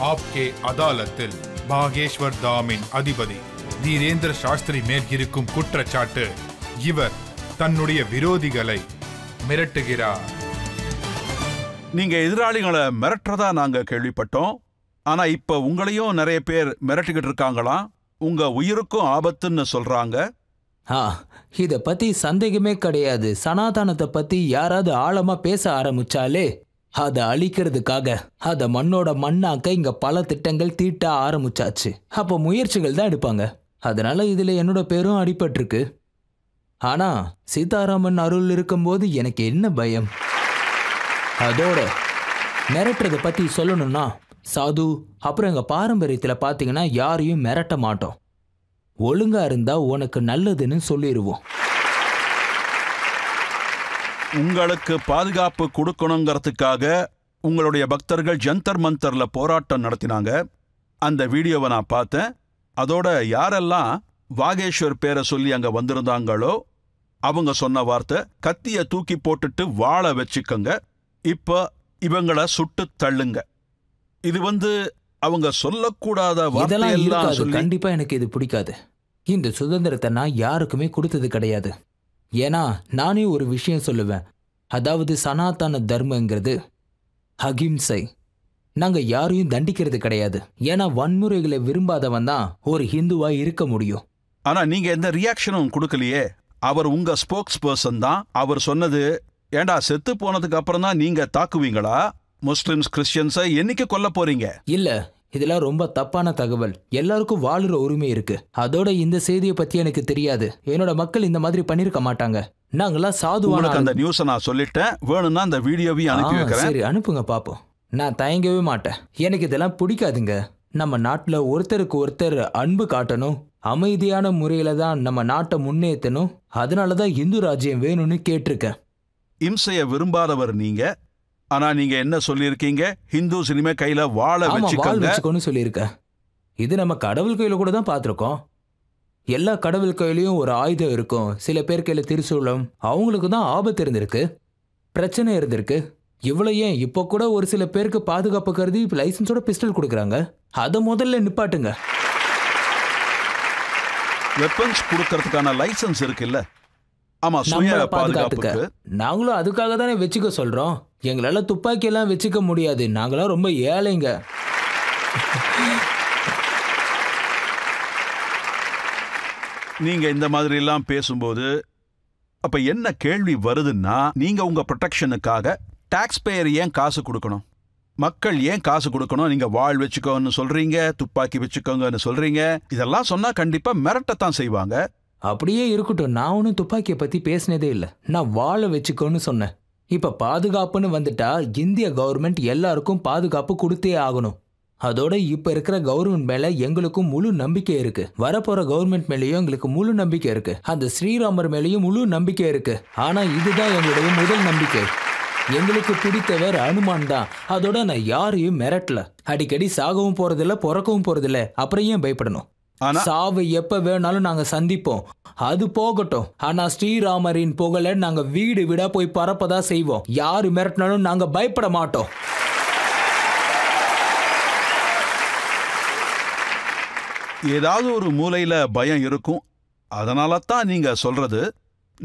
ஆப்கே அதாலத்தில் பாகேஸ்வர் தாமின் அதிபதி தீரேந்திர சாஸ்திரி மேல் இருக்கும் குற்றச்சாட்டு, இவர் தன்னுடைய விரோதிகளை மிரட்டுகிறார். நீங்க எதிராளிகளை மிரட்டுறதா நாங்க கேள்விப்பட்டோம். ஆனா இப்ப உங்களையும் நிறைய பேர் மிரட்டிக்கிட்டு இருக்காங்களாம். உங்க உயிருக்கும் ஆபத்துன்னு சொல்றாங்க. இத பத்தி சந்தேகமே கிடையாது. சனாதனத்தை பத்தி யாராவது ஆழமா பேச ஆரம்பிச்சாலே அதை அழிக்கிறதுக்காக அதை மண்ணோட மண்ணாக்க இங்க பல திட்டங்கள் தீட்ட ஆரம்பிச்சாச்சு. அப்ப முயற்சிகள் தான் எடுப்பாங்க. அதனால இதுல என்னோட பேரும் அடிபட்டிருக்கு. ஆனா சீதாராமன் அருள் இருக்கும்போது எனக்கு என்ன பயம்? அதோட மிரட்டுறதை பத்தி சொல்லணும்னா சாது, அப்புறம் எங்க பாரம்பரியத்துல பாத்தீங்கன்னா யாரையும் மிரட்ட மாட்டோம். ஒழுங்கா இருந்தா உனக்கு நல்லதுன்னு சொல்லிடுவோம். உங்களுக்கு பாதுகாப்பு கொடுக்கணுங்கிறதுக்காக உங்களுடைய பக்தர்கள் ஜந்தர் மந்தர்ல போராட்டம் நடத்தினாங்க. அந்த வீடியோவை நான் பார்த்தேன். அதோட யாரெல்லாம் வாகேஸ்வர் பேரை சொல்லி அங்க வந்திருந்தாங்களோ அவங்க சொன்ன வார்த்தை, கத்திய தூக்கி போட்டுட்டு வாழ வச்சுக்கங்க, இப்ப இவங்களை சுட்டு தள்ளுங்க. இது அவங்க சொல்லக்கூடாத வார்த்தையெல்லாம் சொல்லி. கண்டிப்பா எனக்கு இது பிடிக்காது. இந்த சுதந்திரத்தை நான் யாருக்குமே கொடுத்தது கிடையாது. ஏன்னா நானே ஒரு விஷயம் சொல்லுவேன், அதாவது சனாதன தர்மங்கிறது அகிம்சை. நாங்க யாரையும் தண்டிக்கிறது கிடையாது. ஏன்னா வன்முறைகளை விரும்பாதவன் தான் ஒரு ஹிந்துவா இருக்க முடியும். ஆனா நீங்க எந்த ரியாக்ஷனும் கொடுக்கலையே. அவர் உங்க ஸ்போக்ஸ் பர்சன் தான். அவர் சொன்னது, ஏண்டா செத்து போனதுக்கு அப்புறம் தான் நீங்க தாக்குவீங்களா? முஸ்லிம்ஸ் கிறிஸ்டியன்ஸை என்னைக்கு கொல்ல போறீங்க? இல்ல, இதெல்லாம் ரொம்ப தப்பான தகவல். எல்லாருக்கும் வாழுற உரிமை இருக்கு. அதோட இந்த செய்தியை பத்தி எனக்கு தெரியாது. என்னோட மக்கள் இந்த மாதிரி பண்ணிருக்க மாட்டாங்க. நாங்களாம் சாதுவான. அந்த நியூஸை நான் சொல்லிட்டேன். வேணும்னா அந்த வீடியோவையும் அனுப்பி வைக்கிறேன். சரி, அனுப்புங்க பாப்போம். நான் தயங்கவே மாட்டேன். எனக்கு இதெல்லாம் பிடிக்காதுங்க. நம்ம நாட்டுல ஒருத்தருக்கு ஒருத்தர் அன்பு காட்டணும், அமைதியான முறையில தான் நம்ம நாட்டை முன்னேற்றணும். அதனாலதான் இந்து ராஜ்யம் வேணும்னு கேட்டிருக்கேன். இம்சைய விரும்பாதவர் நீங்க. ஆனா நீங்க என்ன சொல்லியிருக்கீங்க? ஹிந்து சினிமா கையில வாழ வச்சுக்கோன்னு சொல்லியிருக்க. இது நம்ம கடவுள் கையில கூட தான் பார்த்திருக்கோம். எல்லா கடவுள் கையிலயும் ஒரு ஆயுதம் இருக்கும். சில பேர் கையில திருசூலம். அவங்களுக்கு தான் ஆபத்து இருந்திருக்கு, பிரச்சனை இருந்திருக்கு. இவ்வளவு ஏன் இப்போ கூட ஒரு சில பேருக்கு பாதுகாப்பு கருதி லைசன்ஸோட பிஸ்டல் கொடுக்குறாங்க. அதை முதல்ல நிப்பாட்டுங்க. வெப்பன்ஸ் கொடுக்கறதுக்கான லைசன்ஸ் இருக்குல்ல? ஆமா, சுய பாதுகாப்புக்கு. நாங்களும் அதுக்காக தானே வச்சுக்க சொல்றோம். எங்களால துப்பாக்கி எல்லாம் வச்சுக்க முடியாது. நாங்களாம் ரொம்ப ஏழைங்க. நீங்க இந்த மாதிரி எல்லாம் பேசும்போது அப்ப என்ன கேள்வி வருதுன்னா, நீங்க உங்க ப்ரொடெக்ஷனுக்காக டாக்ஸ் பேயர் ஏன் காசு கொடுக்கணும்? மக்கள் ஏன் காசு கொடுக்கணும்? நீங்க வாழ் வச்சுக்கோன்னு சொல்றீங்க, துப்பாக்கி வச்சுக்கோங்கன்னு சொல்றீங்க. இதெல்லாம் சொன்னா கண்டிப்பா மிரட்டத்தான் செய்வாங்க. அப்படியே இருக்கட்டும். நான் ஒன்னும் துப்பாக்கியை பத்தி பேசினதே இல்லை. நான் வாழ வச்சுக்கோன்னு சொன்னேன். இப்ப பாதுகாப்புன்னு வந்துட்டா இந்திய கவர்மெண்ட் எல்லாருக்கும் பாதுகாப்பு கொடுத்தே ஆகணும். அதோட இப்ப இருக்கிற கவர்மெண்ட் மேல எங்களுக்கும் முழு நம்பிக்கை இருக்கு. வரப்போற கவர்மெண்ட் மேலேயும் எங்களுக்கு முழு நம்பிக்கை இருக்கு. அந்த ஸ்ரீராமர் மேலேயும் முழு நம்பிக்கை இருக்கு. ஆனா இதுதான் எங்களுடைய முதல் நம்பிக்கை. எங்களுக்கு பிடித்தவர் அனுமான் தான். அதோட நான் யாரையும் மிரட்டல. அடிக்கடி சாகவும் போறதில்ல, பிறக்கவும் போறதில்ல. அப்புறம் ஏன் பயப்படணும்? சாவை எப்ப வேணாலும் நாங்க சந்திப்போம். அது போகட்டும். ஆனா ஸ்ரீராமரின் புகழை நாங்க வீடு வீடா போய் பரப்பதா செய்வோம். யாரு மிரட்டினாலும் நாங்க பயப்பட மாட்டோம். ஏதாவது ஒரு மூலையில பயம் இருக்கும். அதனால தான் நீங்க சொல்றது,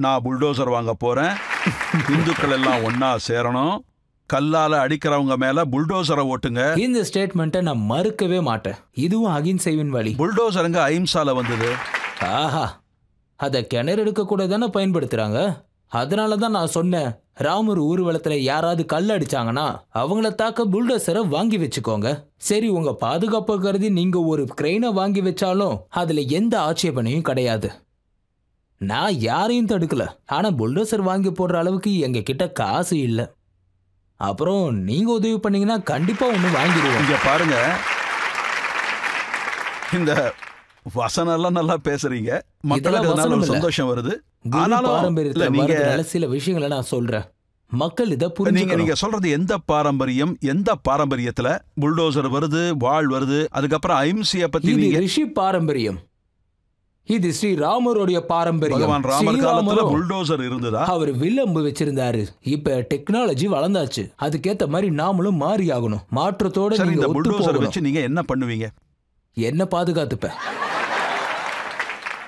நான் புல்டோசர் வாங்க போறேன், இந்துக்கள் எல்லாம் ஒன்னா சேரணும், கல்லால அடிக்கிறவங்க மேல புல்டோசரை ஓட்டுங்க. இந்த ஸ்டேட்மெண்ட்டை நான் மறுக்கவே மாட்டேன். இதுவும் அகிம்சையின் வழி. புல்டோசருங்க அஹிம்சால வந்தது. ஆஹா, அதை கிணறு எடுக்க கூட தானே பயன்படுத்துறாங்க. அதனாலதான் நான் சொன்னேன், ராமர் ஊர்வலத்துல யாராவது கல் அடிச்சாங்கன்னா அவங்கள தாக்க புல்டோசரை வாங்கி வச்சுக்கோங்க. சரி, உங்க பாதுகாப்பு கருதி நீங்க ஒரு கிரெயினை வாங்கி வச்சாலும் அதுல எந்த ஆட்சேபனையும் கிடையாது. நான் யாரையும் தடுக்கல. ஆனா புல்டோசர் வாங்கி போடுற அளவுக்கு எங்க கிட்ட காசு இல்லை. அப்புறம் நீங்க உதவி பண்ணீங்கன்னா கண்டிப்பா ஒண்ணு வாங்கிடுவோம். இங்க பாருங்க, இந்த வசனம் எல்லாம் நல்லா பேசுறீங்க, மக்களுக்கு சந்தோஷம் வருது. ஆனாலும் சில விஷயங்களை நான் சொல்றேன், மக்கள் இதை புரிஞ்சுக்கணும். நீங்க சொல்றது எந்த பாரம்பரியம்? எந்த பாரம்பரியத்துல புல்டோசர் வருது, வாள் வருது, அதுக்கப்புறம் அஹிம்சைய பத்தி? இது ரிஷி பாரம்பரியம். இது ஸ்ரீராமருடைய பாரம்பரியம். பகவான் ராமர் காலத்துல புல்டோசர் இருந்ததா? அவர் வில்லம்பு வச்சிருந்தாரு. இப்ப டெக்னாலஜி வளர்ந்தாச்சு, அதுக்கேத்த மாதிரி நாமளும் மாறி ஆகணும். மாற்றத்தோட நீங்க இந்த புல்டோசர் ஒத்து வச்சு நீங்க என்ன பண்ணுவீங்க? என்ன பாதுகாத்துப்ப?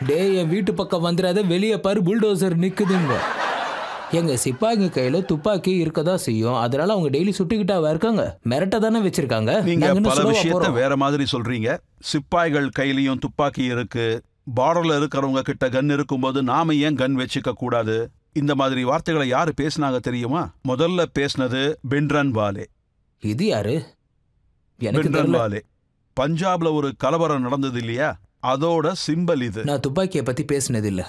டே, என் வீட்டு பக்கம் வந்துடாத, வெளியே பாரு புல்டோசர் நிக்குதுங்க. எங்க சிப்பாய்ங்க கையில துப்பாக்கி இருக்கதா செய்யும், அதனால அவங்க டெய்லி சுட்டுக்கிட்டாவா இருக்காங்க? மிரட்ட தானே வச்சிருக்காங்க. நீங்க பல விஷயத்த வேற மாதிரி சொல்றீங்க. சிப்பாய்கள் கையிலயும் துப்பாக்கி இருக்கு, பார்டர்ல இருக்கிறவங்க கிட்ட கன் இருக்கும்போது நாம ஏன் கன் வச்சுக்க கூடாது? இந்த மாதிரி வார்த்தைகளை யாரு பேசினாங்க தெரியுமா? முதல்ல பேசினது பிண்ட்ரன் வாலே. இது யாரு? பிண்ட்ரன் வாலே பஞ்சாப்ல ஒரு கலவரம் நடந்தது இல்லையா, அதோட சிம்பல் இது. நான் துப்பாக்கியை பத்தி பேசினது இல்ல,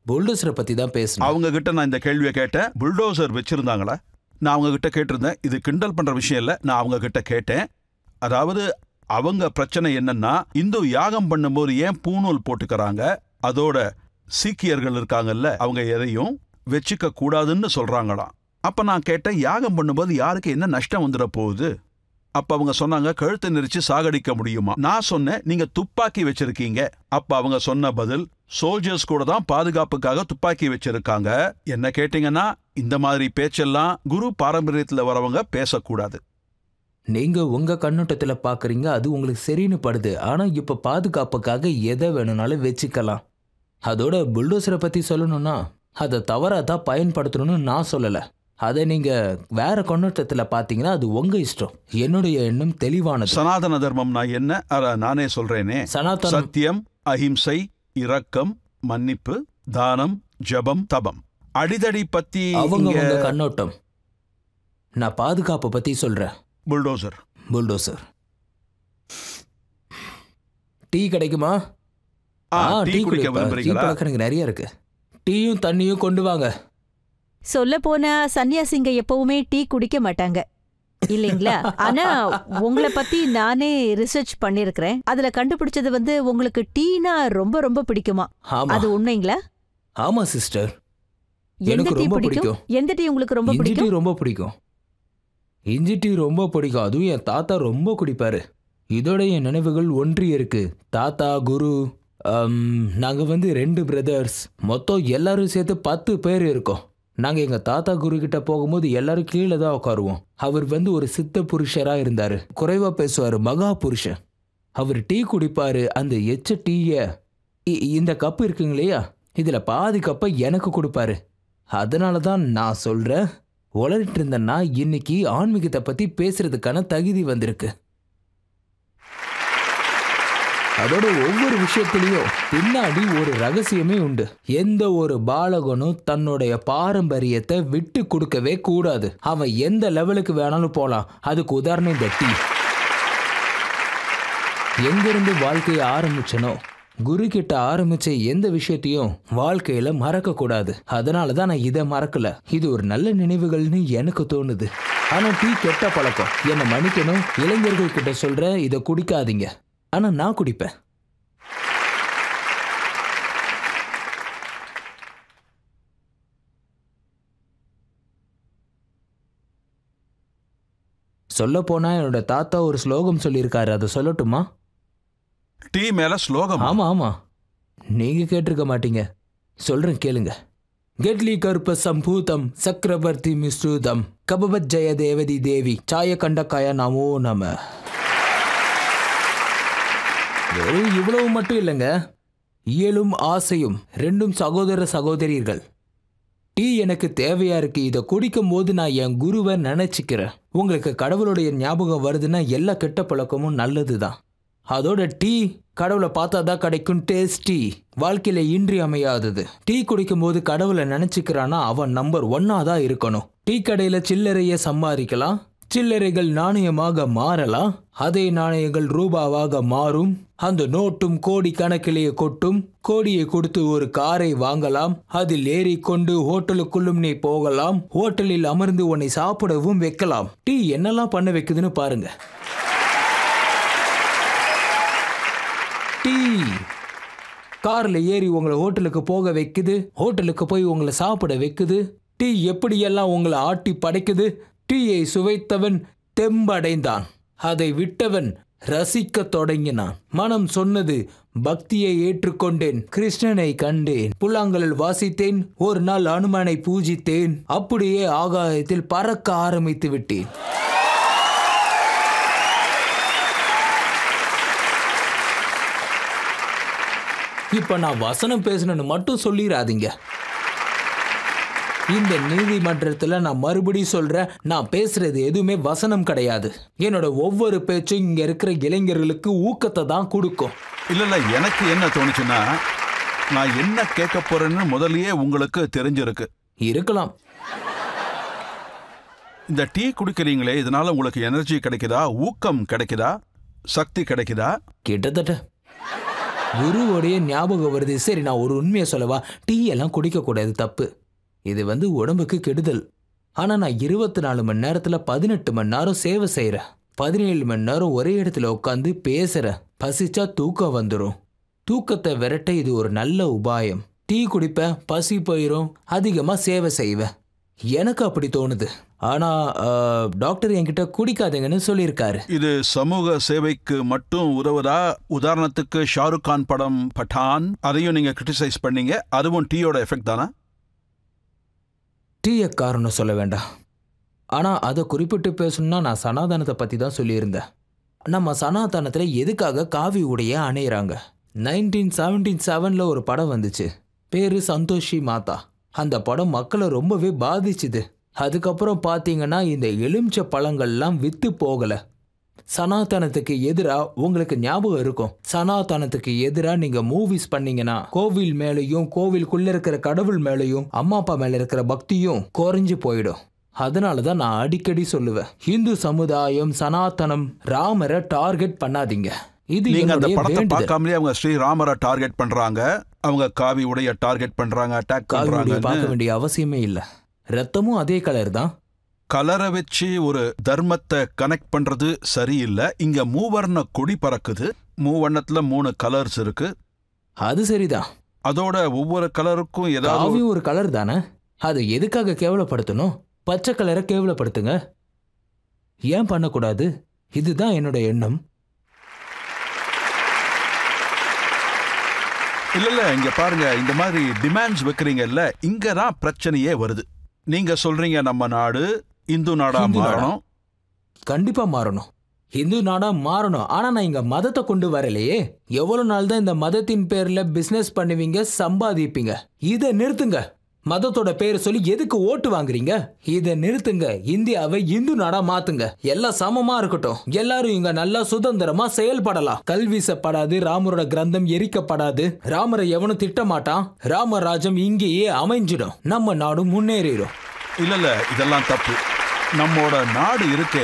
புல்டோசரை பத்தி தான் பேசினேன். அவங்க கிட்ட நான் இந்த கேள்வியை கேட்டேன், புல்டோசர் வச்சிருந்தாங்களா? நான் அவங்க கிட்ட கேட்டிருந்தேன். இது கிண்டல் பண்ற விஷயம் இல்ல, நான் அவங்க கிட்ட கேட்டேன். அதாவது அவங்க பிரச்சனை என்னன்னா, இந்து யாகம் பண்ணும்போது ஏன் பூணூல் போட்டுக்கிறாங்க, அதோட சீக்கியர்கள் இருக்காங்கல்ல, அவங்க எதையும் வச்சுக்க கூடாதுன்னு சொல்றாங்களாம். அப்ப நான் கேட்டேன், யாகம் பண்ணும்போது யாருக்கு என்ன நஷ்டம் வந்துட போகுது? அப்ப அவங்க சொன்னாங்க, கழுத்தை நெரிச்சு சாகடிக்க முடியுமா? நான் சொன்னேன், நீங்க துப்பாக்கி வச்சிருக்கீங்க. அப்ப அவங்க சொன்ன பதில், சோல்ஜர்ஸ் கூட தான் பாதுகாப்புக்காக துப்பாக்கி வச்சிருக்காங்க. என்ன கேட்டீங்கன்னா, இந்த மாதிரி பேச்செல்லாம் குரு பாரம்பரியத்துல வரவங்க பேசக்கூடாது. நீங்க உங்க கண்ணோட்டத்துல பாக்குறீங்க, அது உங்களுக்கு சரின்னு படுது. ஆனா இப்ப பாதுகாப்புக்காக எதை வேணும்னாலும் வச்சுக்கலாம். அதோட புல்டோசரை பத்தி சொல்லணும்னா, அதை தவறா தான் பயன்படுத்தணும்னு நான் சொல்லல. அதை நீங்க வேற கண்ணோட்டத்துல பாத்தீங்கன்னா அது உங்க இஷ்டம். என்னுடைய எண்ணம் தெளிவானது. சனாதன தர்மம்னா என்ன? நானே சொல்றேனே. சத்தியம், அஹிம்சை, இரக்கம், மன்னிப்பு, தானம், ஜபம், தபம். அடிதடி பத்தி அவங்க கண்ணோட்டம். நான் பாதுகாப்பு பத்தி சொல்றேன். புல்டோசர். டீ கிடைக்குமா? டீ குடிக்க விரும்புறீங்களா? எனக்கு நிறைய இருக்கு. டீயும் தண்ணியும் கொண்டு வாங்க. சொல்ல போனா சன்னியாசிங்க எப்பவுமே டீ குடிக்க மாட்டாங்க இல்லைங்களா? ஆனா உங்களை பத்தி நானே ரிசர்ச் பண்ணிருக்கிறேன். அதுல கண்டுபிடிச்சது உங்களுக்கு டீனா ரொம்ப ரொம்ப பிடிக்குமா? அது உண்மைங்களா? ஆமா சிஸ்டர், எந்த டீ பிடிக்கும்? எந்த டீ உங்களுக்கு ரொம்ப பிடிக்கும்? ரொம்ப பிடிக்கும். இஞ்சி டீ ரொம்ப பிடிக்கும். அதுவும் என் தாத்தா ரொம்ப குடிப்பாரு. இதோட என் நினைவுகள் ஒன்றி இருக்கு. தாத்தா, குரு, நாங்க 2 பிரதர்ஸ், மொத்தம் எல்லாரும் சேர்த்து 10 பேர் இருக்கோம். நாங்க எங்க தாத்தா குரு கிட்ட போகும்போது எல்லாரும் கீழே தான் உட்காருவோம். அவர் ஒரு சித்த புருஷரா இருந்தாரு, குறைவா பேசுவாரு, மகா புருஷன். அவர் டீ குடிப்பாரு. அந்த எச்ச டீய இந்த கப்பு இருக்குங்க இல்லையா, இதுல பாதி கப்பை எனக்கு கொடுப்பாரு. அதனாலதான் நான் சொல்றேன், உளறிட்டு இருந்தேன்னா இன்னைக்கு ஆன்மீகத்தை பத்தி பேசுறதுக்கான தகுதி வந்திருக்கு. அதோட ஒவ்வொரு விஷயத்திலையும் பின்னாடி ஒரு ரகசியமே உண்டு. எந்த ஒரு பாலகனும் தன்னுடைய பாரம்பரியத்தை விட்டு கொடுக்கவே கூடாது. அவன் எந்த லெவலுக்கு வேணாலும் போலாம். அதுக்கு உதாரணம் இந்த டீ. எங்கிருந்து வாழ்க்கையை ஆரம்பிச்சனோ, குரு கிட்ட ஆரம்பிச்ச எந்த விஷயத்தையும் வாழ்க்கையில மறக்க கூடாது. அதனாலதான் நான் இதை மறக்கல. இது ஒரு நல்ல நினைவுகள்னு எனக்கு தோணுது. ஆனா டீ கெட்ட பழக்கம், என்ன மன்னிக்கணும். இளைஞர்கள் கிட்ட சொல்ற, இதை குடிக்காதீங்க. ஆனா நான் குடிப்பேன். சொல்ல போனா என்னோட தாத்தா ஒரு ஸ்லோகம் சொல்லியிருக்காரு, அதை சொல்லட்டுமா? டீ மேல ஸ்லோகம்? ஆமா ஆமா, நீங்க கேட்டிருக்க மாட்டீங்க. சொல்றேன் கேளுங்க. கெட்லி கருப்ப சம்பூதம் சக்கரவர்த்தி மிஸ்ருதம் கபபத் ஜெய தேவதி தேவி சாய கண்டக்காய நமோ நம. இவ்வளவு மட்டும் இல்லைங்க, இயலும் ஆசையும் 2 சகோதர சகோதரிகள். டீ எனக்கு தேவையா இருக்கு. இதை குடிக்கும் போது நான் என் குருவை நினைச்சுக்கிறேன். உங்களுக்கு கடவுளுடைய ஞாபகம் வருதுன்னா எல்லா கெட்ட பழக்கமும் நல்லதுதான். அதோட டீ கடவுளை பார்த்தாதான் கிடைக்கும் டேஸ்டி. வாழ்க்கையில இன்றியமையாதது. டீ குடிக்கும் போது கடவுளை நினைச்சுக்கிறானா அவன் நம்பர் 1 தான் இருக்கணும். டீ கடையில சில்லறைய சம்பாதிக்கலாம், சில்லறைகள் நாணயமாக மாறலாம், அதே நாணயங்கள் ரூபாவாக மாறும். அந்த நோட்டும் கோடி கணக்கிலேயே கொட்டும். கோடியை கொடுத்து ஒரு காரை வாங்கலாம், அதில் ஏறிக்கொண்டு ஹோட்டலுக்குள்ளும் நீ போகலாம், ஹோட்டலில் அமர்ந்து உன்னை சாப்பிடவும் வைக்கலாம். டீ என்னெல்லாம் பண்ண வைக்குதுன்னு பாருங்க. டீ கார்ல ஏறி உங்களை ஹோட்டலுக்கு போக வைக்குது, ஹோட்டலுக்கு போய் உங்களை சாப்பிட வைக்குது. டீ எப்படியெல்லாம் உங்களை ஆட்டி படைக்குது. டீயை சுவைத்தவன் தெம்படைந்தான், அதை விட்டவன் ரசிக்கத் தொடங்கினான். மனம் சொன்னது, பக்தியை ஏற்றுக்கொண்டேன், கிருஷ்ணனை கண்டேன், புல்லாங்குழல் வாசித்தேன், ஒரு நாள் அனுமனை பூஜித்தேன், அப்படியே ஆகாயத்தில் பறக்க ஆரம்பித்து விட்டேன். இப்ப நான் வசனம் பேசணும்னு மட்டும் சொல்லிடாதீங்க. இந்த நீதிமன்றத்துல நான் மறுபடியும் சொல்றேன், நான் பேசுறது எதுவுமே வசனம் கிடையாது. என்னோட ஒவ்வொரு பேச்சும் இங்க இருக்கிற இளைஞர்களுக்கு ஊக்கத்தை தான் கொடுக்கும். இல்ல எனக்கு என்ன தோணுச்சுன்னா, நான் என்ன கேட்க போறேன்னு முதல்லயே உங்களுக்கு தெரிஞ்சிருக்கு. இருக்கலாம். இந்த டீ குடிக்கிறீங்களே, இதனால உங்களுக்கு எனர்ஜி கிடைக்குதா, ஊக்கம் கிடைக்குதா, சக்தி கிடைக்குதா? கிட்டத்தட்ட குருவோடைய ஞாபகம் வருது. சரி, நான் ஒரு உண்மையை சொல்லவா? டீ எல்லாம் குடிக்க கூடாது, தப்பு. இது உடம்புக்கு கெடுதல். ஆனா நான் 24 மணி நேரத்துல 18 மணி நேரம் சேவை செய்யறேன். 17 மணி நேரம் ஒரே இடத்துல உட்காந்து பேசுறேன். பசிச்சா தூக்கம் வந்துடும். தூக்கத்தை விரட்ட இது ஒரு நல்ல உபாயம். டீ குடிப்பேன், பசி போயிரும், அதிகமா சேவை செய்வேன். எனக்கு அப்படி தோணுது. ஆனா டாக்டர் என்கிட்ட குடிக்காதீங்கன்னு சொல்லியிருக்காரு. இது சமூக சேவைக்கு மட்டும் உதவுதா? உதாரணத்துக்கு ஷாருக் கான் படம் பட்டான், அதையும் நீங்க கிரிட்டிசைஸ் பண்ணீங்க. அதுவும் டீயோட எஃபெக்ட் தானா? டீயை காரணம் சொல்ல வேண்டாம். ஆனா அதை குறிப்பிட்டு பேசணும்னா நான் சனாதனத்தை பத்தி தான் சொல்லியிருந்தேன். நம்ம சனாதனத்துல எதுக்காக காவி உடைய அணையிறாங்க? 1977 ஒரு படம் வந்துச்சு, பேரு சந்தோஷி மாதா. அந்த படம் மக்களை ரொம்பவே பாதிச்சுது. அதுக்கப்புறம் பார்த்தீங்கன்னா இந்த எலுமிச்சை பழங்கள்லாம் வித்து போகல. சனாதனத்துக்கு எதிரா உங்களுக்கு ஞாபகம் இருக்கும், சனாதனத்துக்கு எதிரா நீங்க மூவிஸ் பண்ணீங்கன்னா கோவில் மேலையும் கோவிலுக்குள்ள இருக்கிற கடவுள் மேலையும் அம்மா அப்பா மேல இருக்கிற பக்தியும் குறைஞ்சு போயிடும். அதனாலதான் நான் அடிக்கடி சொல்லுவேன், இந்து சமுதாயம், சனாதனம், ராமரை டார்கெட் பண்ணாதீங்க. இது நீங்க அந்த என்னுடைய படத்தை வேண்டுதல். பார்க்காமலே அவங்க ஸ்ரீராமரை டார்கெட் பண்றாங்க, அவங்க காவி உடைய டார்கெட் பண்றாங்க, அட்டாக் காவியுடைய பண்றாங்க. பார்க்க வேண்டிய அவசியமே இல்லை. ரத்தமும் அதே கலர் தான். கலரை வச்சு ஒரு தர்மத்தை கனெக்ட் பண்றது சரியில்லை. இங்க மூவர்ண கொடி பறக்குது, மூவண்ணத்துல 3 கலர்ஸ் இருக்கு. அது சரிதான். அதோட ஒவ்வொரு கலருக்கும் ஏதாவது காவியும் ஒரு கலர் தானே. அது எதுக்காக கேவலப்படுத்தணும்? பச்சை கலரை கேவலப்படுத்துங்க, ஏன் பண்ணக்கூடாது? இதுதான் என்னோட எண்ணம். இல்ல இங்க பாருங்க, இந்த மாதிரி டிமாண்ட்ஸ் வைக்கிறீங்கல்ல, இங்கதான் பிரச்சனையே வருது. நீங்க சொல்றீங்க நம்ம நாடு இந்து நாடா மாறணும். கண்டிப்பா மாறணும், இந்து நாடா மாறணும். ஆனா நான் இங்க மதத்தை கொண்டு வரலையே. எவ்வளவு நாள் தான் இந்த மதத்தின் பேர்ல பிசினஸ் பண்ணுவீங்க, சம்பாதிப்பீங்க? இதை நிறுத்துங்க. மதத்தோட பேரை சொல்லி எதுக்கு ஓட்டு வாங்குறீங்க? இதை நிறுத்துங்க. இந்தியாவை இந்து நாடா மாத்துங்க. எல்லாம் சமமா இருக்கட்டும். எல்லாரும் இங்க நல்லா சுதந்திரமா செயல்படலாம். கல் வீசப்படாது, ராமரோட கிரந்தம் எரிக்கப்படாது, ராமரை எவனும் திட்டமாட்டான், ராமராஜ்யம் இங்கேயே அமைஞ்சிடும், நம்ம நாடும் முன்னேறிடும். இல்ல இதெல்லாம் தப்பு. நம்மோட நாடு இருக்கே,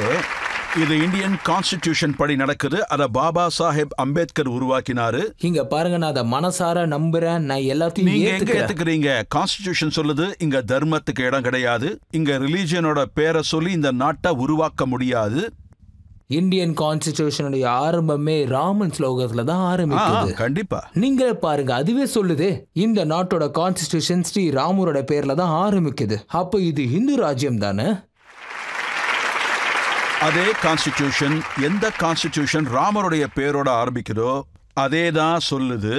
இது இந்தியன் கான்ஸ்டிடியூஷன் படி நடக்குது. அத பாபா சாஹேப் அம்பேத்கர் உருவாக்கினாரு. இங்க பாருங்க, நான் அதை மனசார நம்புறேன். நான் எல்லாத்தையும் நீங்க எங்க ஏத்துக்கிறேன். ஏத்துக்கிறீங்க? கான்ஸ்டிடியூஷன் சொல்லுது இங்க தர்மத்துக்கு இடம் கிடையாது, இங்க ரிலீஜியனோட பேரை சொல்லி இந்த நாட்டை உருவாக்க முடியாது. இந்தியன் கான்ஸ்டிடியூஷனுடைய ஆரம்பமே ராமன் ஸ்லோகத்துல தான் ஆரம்பிக்குது. கண்டிப்பா. நீங்க பாருங்க, அதுவே சொல்லுது இந்த நாட்டோட கான்ஸ்டிடியூஷன் ஸ்ரீ ராமரோட பேர்ல தான் ஆரம்பிக்குது. அப்ப இது இந்து ராஜ்யம் தானே? அதே கான்ஸ்டிடியூஷன், எந்த கான்ஸ்டிடியூஷன் ராமருடைய பேரோட ஆரம்பிக்குதோ அதே தான் சொல்லுது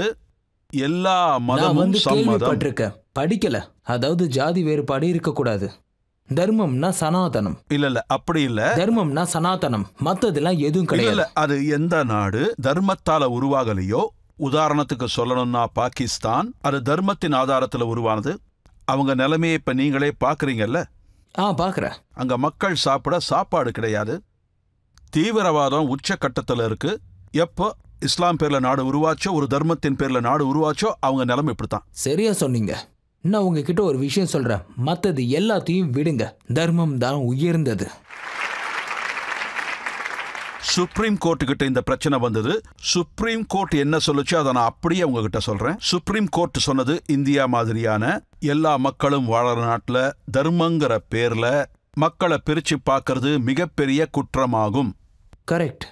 எல்லா மதமும் சம்மதம். கேள்விப்பட்டிருக்கேன், படிக்கல. அதாவது ஜாதி வேறுபாடு இருக்கக்கூடாது. தர்மம்னா சனாதனம். இல்ல அப்படி இல்ல. தர்மம்னா சனாதனம், மத்ததெல்லாம் எதுவும் கிடையாது. அது எந்த நாடு தர்மத்தால உருவாகலையோ, உதாரணத்துக்கு சொல்லணும்னா பாகிஸ்தான், அது தர்மத்தின் ஆதாரத்துல உருவானது. அவங்க நிலைமையை இப்ப நீங்களே பாக்குறீங்கல்ல. பாக்குறேன். அங்க மக்கள் சாப்பிட சாப்பாடு கிடையாது, தீவிரவாதம் உச்சக்கட்டத்துல இருக்கு. எப்போ இஸ்லாம் பேர்ல நாடு உருவாச்சோ, ஒரு தர்மத்தின் பேர்ல நாடு உருவாச்சோ, அவங்க நிலைமை இப்படித்தான். சரியா சொன்னீங்க. நான் உங்ககிட்ட ஒரு விஷயம் சொல்றேன், மத்தது எல்லாத்தையும் விடுங்க, தர்மம் தான் உயர்ந்தது. சுப்ரீம் கோர்ட்டு கிட்ட இந்த பிரச்சனை வந்தது. சுப்ரீம் கோர்ட் என்ன சொல்லுச்சு அதை நான் அப்படியே உங்ககிட்ட சொல்றேன். சுப்ரீம் கோர்ட் சொன்னது, இந்தியா மாதிரியான எல்லா மக்களும் வாழற நாட்டுல தர்மங்கிற பேர்ல மக்களை பிரிச்சு பார்க்கறது மிகப்பெரிய குற்றமாகும். கரெக்ட்.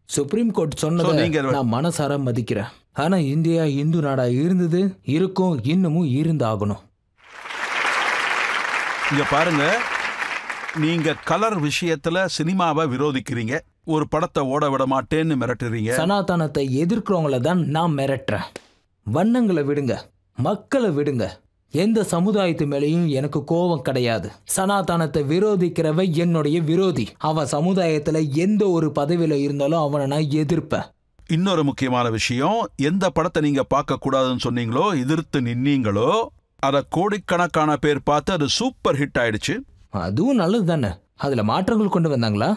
சுப்ரீம் கோர்ட் சொன்னதை நான் மனசார மதிக்கிறேன். ஆனா இந்தியா இந்து நாடா இருந்தது, இருக்கும், இன்னமும் இருந்தாகணும். இங்க பாருங்க, நீங்க கலர் விஷயத்துல சினிமாவை விரோதிக்கிறீங்க. ஒரு படத்தை ஓட விட மாட்டேன்னு மிரட்டுறீங்க. சனாதனத்தை எதிர்க்கிறவங்கள தான் நான் மிரட்டுறேன். வண்ணங்களை விடுங்க, மக்களை விடுங்க. எந்த சமுதாயத்து மேலேயும் எனக்கு கோபம் கிடையாது. சனாதனத்தை விரோதிக்கிறவன் என்னுடைய விரோதி. அவன் சமுதாயத்துல எந்த ஒரு பதவியில இருந்தாலும் அவனை நான் எதிர்ப்பேன். இன்னொரு முக்கியமான விஷயம், எந்த படத்தை நீங்க பார்க்க கூடாதுன்னு சொன்னீங்களோ, எதிர்த்து நின்னீங்களோ, அதை கோடிக்கணக்கான பேர் பார்த்து அது சூப்பர் ஹிட் ஆயிடுச்சு. அதுவும் நல்லது தானே. அதுல மாற்றங்கள் கொண்டு வந்தாங்களா?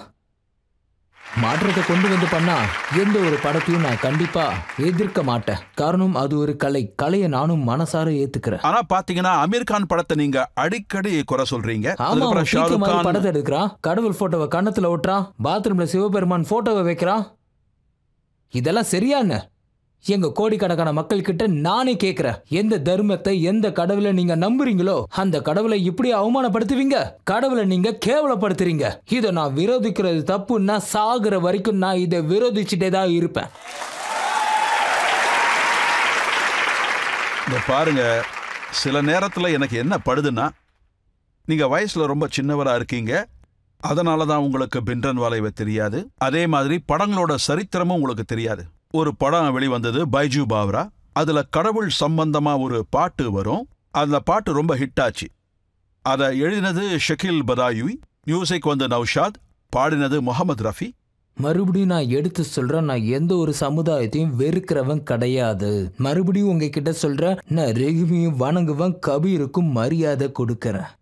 மாற்றத்தை கொண்டு வந்து பண்ணா எந்த ஒரு படத்தையும் நான் கண்டிப்பா எதிர்க்க மாட்டேன். காரணம் அது ஒரு கலை. கலையை நானும் மனசார ஏத்துக்கிறேன். ஆனா பாத்தீங்கன்னா அமீர் கான் படத்தை நீங்க அடிக்கடி குறை சொல்றீங்க. ஆமா, படத்தை எடுக்கிறான், கடவுள் போட்டோவை கண்ணத்துல ஓட்டுறான், பாத்ரூம்ல சிவபெருமான் போட்டோவை வைக்கிறான். இதெல்லாம் சரியான? எங்க கோடிக்கணக்கான மக்கள் கிட்ட நானே கேட்கிறேன், எந்த தர்மத்தை எந்த கடவுளை நீங்க நம்புறீங்களோ அந்த கடவுளை இப்படி அவமானப்படுத்துவீங்க? கடவுளை நீங்க கேவலப்படுத்துறீங்க. இதை நான் விரோதிக்கிறது தப்புன்னா சாகுற வரைக்கும் நான் இதை விரோதிச்சுட்டே தான் இருப்பேன். இந்த பாருங்க, சில நேரத்துல எனக்கு என்ன படுதுன்னா, நீங்க வயசுல ரொம்ப சின்னவரா இருக்கீங்க, அதனாலதான் உங்களுக்கு பின்றன் வாலைவை தெரியாது. அதே மாதிரி படங்களோட சரித்திரமும் உங்களுக்கு தெரியாது. ஒரு படம் வெளிவந்தது, பைஜு பாவ்ரா. அதுல கடவுள் சம்பந்தமா ஒரு பாட்டு வரும். அந்த பாட்டு ரொம்ப ஹிட் ஆச்சு. அதை எழுதினது ஷக்கீல் பதாயுவி, மியூசிக் வந்து நௌஷாத், பாடினது முகமது ரஃபி. மறுபடியும் நான் எடுத்து சொல்றேன், நான் எந்த ஒரு சமுதாயத்தையும் வெறுக்கிறவன் கிடையாது. மறுபடியும் உங்ககிட்ட சொல்றேன், நான் ரெகுமியும் வணங்குவன், கபீருக்கும் மரியாதை கொடுக்கறேன்.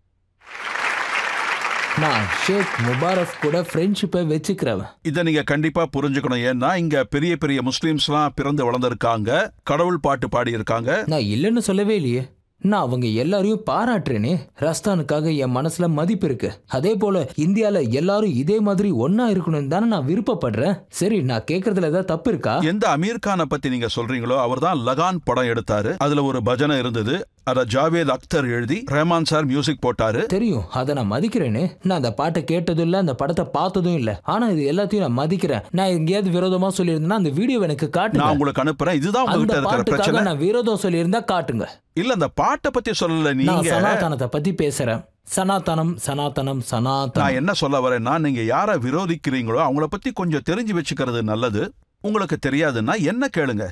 நான் ஷேக் முபாரக் கூட ஃப்ரெண்ட்ஷிப்பை வச்சுக்கிறவன். இதை நீங்க கண்டிப்பா புரிஞ்சுக்கணும். ஏன்னா இங்க பெரிய பெரிய முஸ்லீம்ஸ்லாம் பிறந்து வளர்ந்துருக்காங்க, கடவுள் பாட்டு பாடி இருக்காங்க. நான் இல்லைன்னு சொல்லவே இல்லையே. நான் அவங்க எல்லாரையும் பாராட்டுறேனே. ரஸ்தானுக்காக என் மனசுல மதிப்பு இருக்கு. அதே போல இந்தியால எல்லாரும் இதே மாதிரி ஒன்னா இருக்கணும்னு தானே நான் விருப்பப்படுறேன். சரி, நான் கேட்கறதுல ஏதாவது தப்பு இருக்கா? எந்த அமீர் கானை பத்தி நீங்க சொல்றீங்களோ அவர் தான் லகான் படம் எடுத்தாரு. அதுல ஒரு பஜனை இருந்தது. அத ஜாவேத் அக்தர் எழுதி ரஹ்மான் சார் மியூசிக் போட்டாரு. தெரியும், அதை நான் மதிக்கிறேனே. நான் அந்த பாட்டை கேட்டதும் இல்ல, அந்த படத்தை பார்த்ததும் இல்ல. ஆனா இது எல்லாத்தையும் நான் மதிக்கிறேன். நான் எங்கேயாவது விரோதமா சொல்லியிருந்தேன்னா அந்த வீடியோ எனக்கு காட்டுங்க, நான் உங்களுக்கு அனுப்புறேன். இதுதான் உங்ககிட்ட இருக்கிற பிரச்சனை. நான் விரோதம் சொல்லியிருந்தா காட்டுங்க. இல்ல, அந்த பாட்டை பத்தி சொல்லல, நீங்க சனாதனத்தை பத்தி பேசுறேன். சனாதனம் சனாதனம் சனாதனம். நான் என்ன சொல்ல வரேன்னா, நீங்க யாரை விரோதிக்கிறீங்களோ அவங்கள பத்தி கொஞ்சம் தெரிஞ்சு வச்சுக்கிறது நல்லது. உங்களுக்கு தெரியாதுன்னா என்ன கேளுங்க.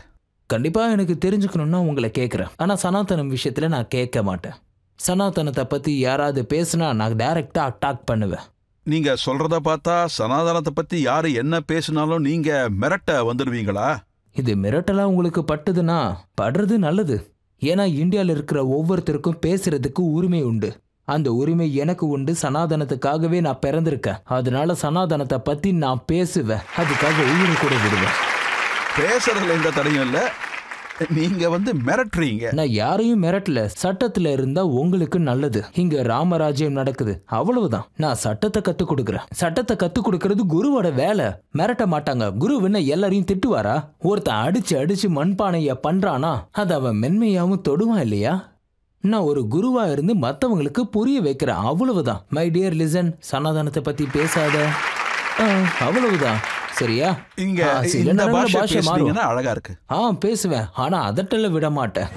கண்டிப்பா எனக்கு தெரிஞ்சுக்கணும்னா உங்களை கேட்கிறேன். ஆனா சனாதனம் விஷயத்துல நான் கேட்க மாட்டேன். சனாதனத்தை பத்தி யாராவது பேசினா நான் டைரக்டா அட்டாக் பண்ணுவேன். நீங்க சொல்றத பார்த்தா சனாதனத்தை பத்தி யாரு என்ன பேசினாலும் நீங்க மிரட்ட வந்துடுவீங்களா? இது மிரட்டலா உங்களுக்கு பட்டுதுன்னா படுறது நல்லது. ஏன்னா இந்தியாவில் இருக்கிற ஒவ்வொருத்தருக்கும் பேசுறதுக்கு உரிமை உண்டு. அந்த உரிமை எனக்கு உண்டு. சனாதனத்துக்காகவே நான் பிறந்திருக்கேன். அதனால சனாதனத்தை பத்தி நான் பேசுவேன். அதுக்காக உயிரை கூட விடுவேன். பேசுறதுல எந்த தடையும் இல்ல. நீங்க மிரட்டுறீங்க. நான் யாரையும் மிரட்டல. சட்டத்துல இருந்தா உங்களுக்கு நல்லது. இங்க ராமராஜ்யம் நடக்குது, அவ்வளவுதான். நான் சட்டத்தை கத்து கொடுக்கறேன். சட்டத்தை கத்து கொடுக்கறது குருவோட வேலை. மிரட்ட மாட்டாங்க. குருவுன்னு எல்லாரையும் திட்டுவாரா? ஒருத்தன் அடிச்சு அடிச்சு மண்பானைய பண்றானா அது அவன் மென்மையாவும் தொடுவான் இல்லையா? நான் ஒரு குருவா இருந்து மத்தவங்களுக்கு புரிய வைக்கிறேன், அவ்வளவுதான். மை டியர் லிசன், சனாதனத்தை பத்தி பேசாத, அவ்வளவுதான். சரியா? இங்க இந்த பாஷை பேசுனீங்கன்னா அழகா இருக்கு. பேசுவேன், ஆனா அதட்டல விட மாட்டேன்.